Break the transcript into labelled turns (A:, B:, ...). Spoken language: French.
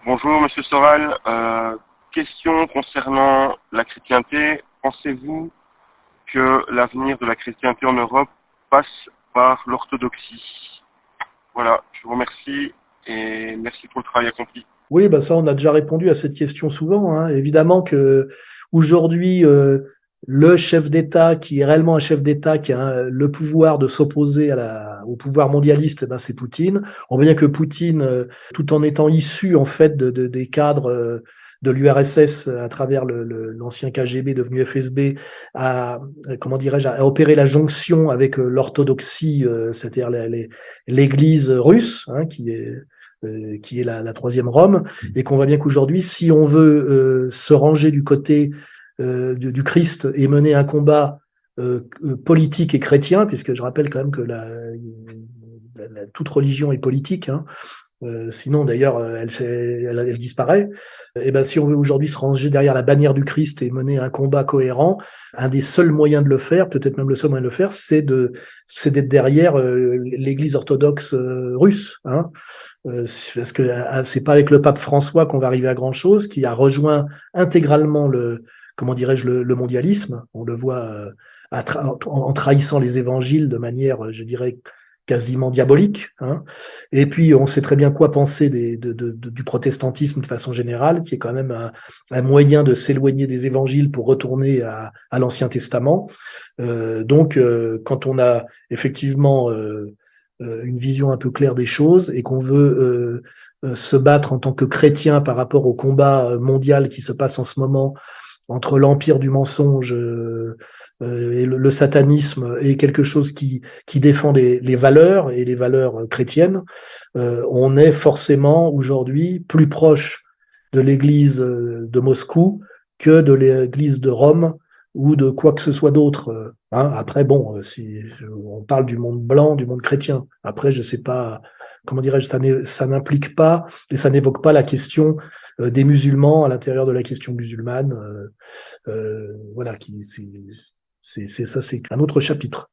A: Bonjour Monsieur Soral. Question concernant la chrétienté. Pensez-vous que l'avenir de la chrétienté en Europe passe par l'orthodoxie? Voilà, je vous remercie et merci pour le travail accompli.
B: Oui, bah ça, on a déjà répondu à cette question souvent, hein. Évidemment que aujourd'hui, le chef d'État, qui est réellement un chef d'État, qui a le pouvoir de s'opposer au pouvoir mondialiste, eh ben, c'est Poutine. On voit bien que Poutine, tout en étant issu en fait des cadres de l'URSS à travers l'ancien KGB devenu FSB, a, comment dirais-je, a opéré la jonction avec l'orthodoxie, c'est-à-dire l'Église russe, hein, qui est la troisième Rome, et qu'on voit bien qu'aujourd'hui, si on veut se ranger du côté du Christ et mener un combat politique et chrétien, puisque je rappelle quand même que toute religion est politique, hein, sinon d'ailleurs elle disparaît. Et ben si on veut aujourd'hui se ranger derrière la bannière du Christ et mener un combat cohérent, un des seuls moyens de le faire, peut-être même le seul moyen de le faire, c'est d'être derrière l'Église orthodoxe russe, hein. Parce que c'est pas avec le pape François qu'on va arriver à grand chose, qui a rejoint intégralement comment dirais-je, le mondialisme. On le voit en trahissant les évangiles de manière, je dirais, quasiment diabolique, hein. Et puis, on sait très bien quoi penser du protestantisme de façon générale, qui est quand même un moyen de s'éloigner des évangiles pour retourner à l'Ancien Testament. Donc, quand on a effectivement une vision un peu claire des choses et qu'on veut se battre en tant que chrétien par rapport au combat mondial qui se passe en ce moment entre l'empire du mensonge et le satanisme et quelque chose qui défend les valeurs et les valeurs chrétiennes, on est forcément aujourd'hui plus proche de l'Église de Moscou que de l'Église de Rome ou de quoi que ce soit d'autre. Hein. Après, bon, si on parle du monde blanc, du monde chrétien. Après, je sais pas, comment dirais-je, ça n'implique pas et ça n'évoque pas la question des musulmans à l'intérieur de la question musulmane. Voilà, ça, c'est un autre chapitre.